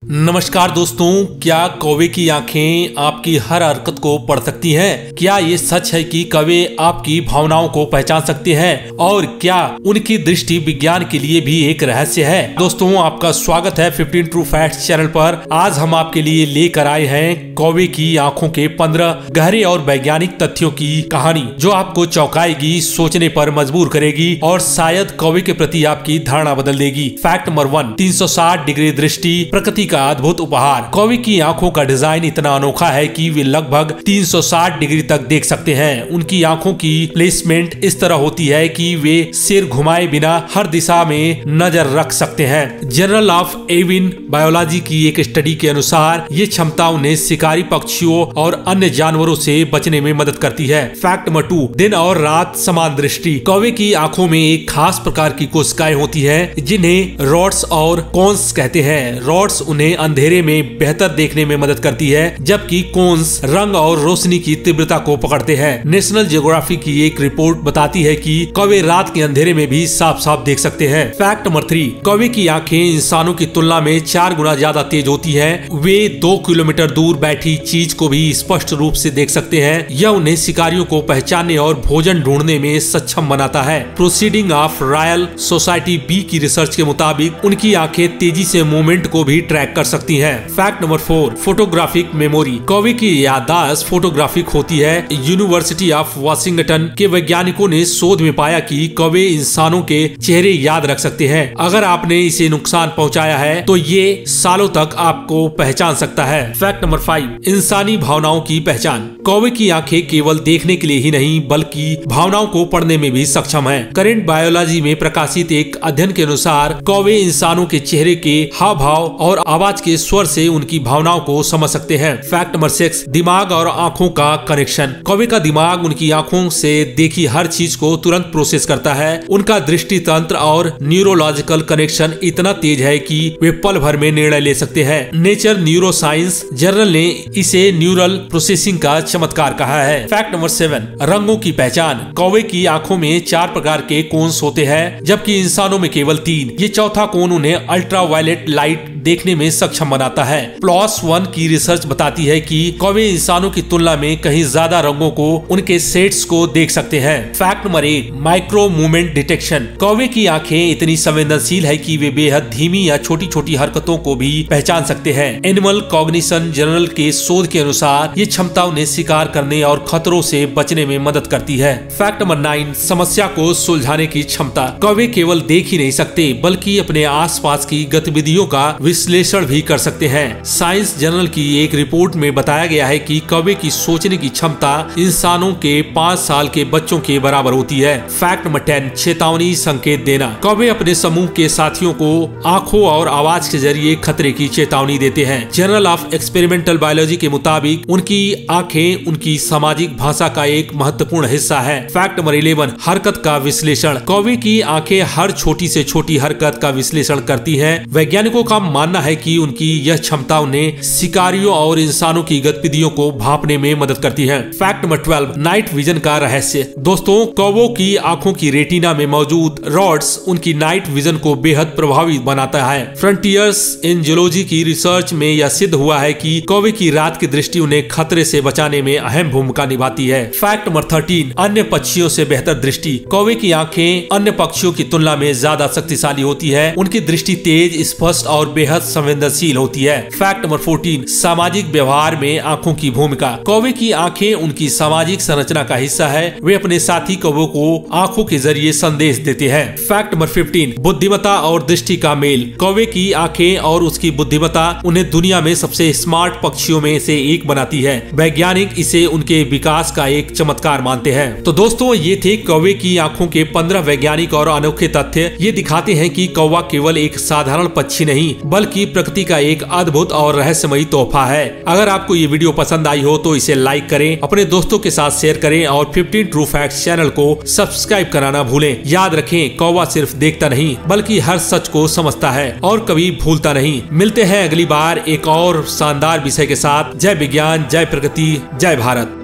नमस्कार दोस्तों, क्या कौवे की आंखें आपकी हर हरकत को पढ़ सकती हैं? क्या ये सच है कि कौवे आपकी भावनाओं को पहचान सकते हैं? और क्या उनकी दृष्टि विज्ञान के लिए भी एक रहस्य है? दोस्तों, आपका स्वागत है 15 ट्रू फैक्ट्स चैनल पर। आज हम आपके लिए लेकर आए हैं कौवे की आंखों के 15 गहरे और वैज्ञानिक तथ्यों की कहानी, जो आपको चौंकाएगी, सोचने पर मजबूर करेगी और शायद कौवे के प्रति आपकी धारणा बदल देगी। फैक्ट नंबर 1, 360 डिग्री दृष्टि, प्रकृति का अद्भुत उपहार। कौवे की आंखों का डिजाइन इतना अनोखा है कि वे लगभग 360 डिग्री तक देख सकते हैं। उनकी आंखों की प्लेसमेंट इस तरह होती है कि वे सिर घुमाए बिना हर दिशा में नजर रख सकते हैं। जर्नल ऑफ एविन बायोलॉजी की एक स्टडी के अनुसार ये क्षमता उन्हें शिकारी पक्षियों और अन्य जानवरों से बचने में मदद करती है। फैक्ट नंबर 2, दिन और रात समान दृष्टि। कौवे की आंखों में एक खास प्रकार की कोशिकाएं होती है जिन्हें रॉड्स और कोन्स कहते हैं। रॉड्स उन्हें अंधेरे में बेहतर देखने में मदद करती है, जबकि कोन्स रंग और रोशनी की तीव्रता को पकड़ते हैं। नेशनल जियोग्राफी की एक रिपोर्ट बताती है कि कौवे रात के अंधेरे में भी साफ साफ देख सकते हैं। फैक्ट नंबर 3, कौवे की आंखें इंसानों की तुलना में 4 गुना ज्यादा तेज होती हैं। वे 2 किलोमीटर दूर बैठी चीज को भी स्पष्ट रूप से देख सकते हैं। यह उन्हें शिकारियों को पहचानने और भोजन ढूंढने में सक्षम बनाता है। Proceeding of Royal Society B की रिसर्च के मुताबिक उनकी आंखें तेजी से मूवमेंट को भी ट्रैक कर सकती हैं। Fact number 4, photographic memory. कौवे की याददाश्त फोटोग्राफिक होती है। यूनिवर्सिटी ऑफ वाशिंगटन के वैज्ञानिकों ने शोध में पाया कि कौवे इंसानों के चेहरे याद रख सकते हैं। अगर आपने इसे नुकसान पहुंचाया है तो ये सालों तक आपको पहचान सकता है। फैक्ट नंबर 5, इंसानी भावनाओं की पहचान। कौवे की आंखें केवल देखने के लिए ही नहीं बल्कि भावनाओं को पढ़ने में भी सक्षम है। करेंट बायोलॉजी में प्रकाशित एक अध्ययन के अनुसार कौवे इंसानों के चेहरे के हाव भाव और आवाज के स्वर से उनकी भावनाओं को समझ सकते हैं। फैक्ट नंबर 6, दिमाग और आंखों का कनेक्शन। कौवे का दिमाग उनकी आंखों से देखी हर चीज को तुरंत प्रोसेस करता है। उनका दृष्टि तंत्र और न्यूरोलॉजिकल कनेक्शन इतना तेज है कि वे पल भर में निर्णय ले सकते हैं। नेचर न्यूरोसाइंस जर्नल ने इसे न्यूरल प्रोसेसिंग का चमत्कार कहा है। फैक्ट नंबर 7, रंगों की पहचान। कौवे की आंखों में 4 प्रकार के कोन्स होते हैं, जबकि इंसानों में केवल 3। ये चौथा कोन उन्हें अल्ट्रावायलेट लाइट देखने में सक्षम बनाता है। प्लस 1 की रिसर्च बताती है कि कौवे इंसानों की तुलना में कहीं ज्यादा रंगों को उनके सेट्स को देख सकते हैं। Fact number 8, micro movement detection. कौवे की आंखें इतनी संवेदनशील है कि वे बेहद धीमी या छोटी छोटी हरकतों को भी पहचान सकते हैं। एनिमल कॉग्निशन जर्नल के शोध के अनुसार ये क्षमता उन्हें शिकार करने और खतरों से बचने में मदद करती है। फैक्ट नंबर 9, समस्या को सुलझाने की क्षमता। कौवे केवल देख ही नहीं सकते बल्कि अपने आसपास की गतिविधियों का विश्लेषण भी कर सकते हैं। साइंस जर्नल की एक रिपोर्ट में बताया गया है कि कौवे की सोचने की क्षमता इंसानों के 5 साल के बच्चों के बराबर होती है। फैक्ट नंबर 10, चेतावनी संकेत देना। कौवे अपने समूह के साथियों को आंखों और आवाज के जरिए खतरे की चेतावनी देते हैं। जर्नल ऑफ एक्सपेरिमेंटल बायोलॉजी के मुताबिक उनकी आंखें उनकी सामाजिक भाषा का एक महत्वपूर्ण हिस्सा है। फैक्ट नंबर 11, हरकत का विश्लेषण। कौवे की आंखें हर छोटी से छोटी हरकत का विश्लेषण करती हैं। वैज्ञानिकों का मानना है कि उनकी यह क्षमता उन्हें शिकारियों और इंसानों की गतिविधियों को भांपने में मदद करती है। फैक्ट नंबर 12, नाइट विजन का रहस्य। दोस्तों, कौवों की आंखों की रेटिना में मौजूद रॉड्स उनकी नाइट विजन को बेहद प्रभावित बनाता है। फ्रंटियर्स इन जियोलॉजी की रिसर्च में यह सिद्ध हुआ है कि कौवे की रात की दृष्टि उन्हें खतरे से बचाने में अहम भूमिका निभाती है। फैक्ट नंबर 13, अन्य पक्षियों से बेहतर दृष्टि। कौवे की आंखें अन्य पक्षियों की तुलना में ज्यादा शक्तिशाली होती है। उनकी दृष्टि तेज, स्पष्ट और बेहद संवेदनशील होती है। फैक्ट नंबर 14, सामाजिक व्यवहार में आंखों की भूमिका। कौवे की आंखें उनकी सामाजिक संरचना का हिस्सा है। वे अपने साथी कौवों को आंखों के जरिए संदेश देते हैं। फैक्ट नंबर 15, बुद्धिमत्ता और दृष्टि का मेल। कौवे की आंखें और उसकी बुद्धिमत्ता उन्हें दुनिया में सबसे स्मार्ट पक्षियों में से एक बनाती है। वैज्ञानिक इसे उनके विकास का एक चमत्कार मानते हैं। तो दोस्तों, ये थे कौवे की आंखों के 15 वैज्ञानिक और अनोखे तथ्य। ये दिखाते हैं कि कौवा केवल एक साधारण पक्षी नहीं बल्कि प्रकृति का एक अद्भुत और रहस्यमयी तोहफा है। अगर आपको ये वीडियो पसंद आई हो तो इसे लाइक करें, अपने दोस्तों के साथ शेयर करें और 15 ट्रू फैक्ट्स चैनल को सब्सक्राइब कराना भूलें। याद रखें, कौवा सिर्फ देखता नहीं बल्कि हर सच को समझता है और कभी भूलता नहीं। मिलते हैं अगली बार एक और शानदार विषय के साथ। जय विज्ञान, जय प्रकृति, जय भारत।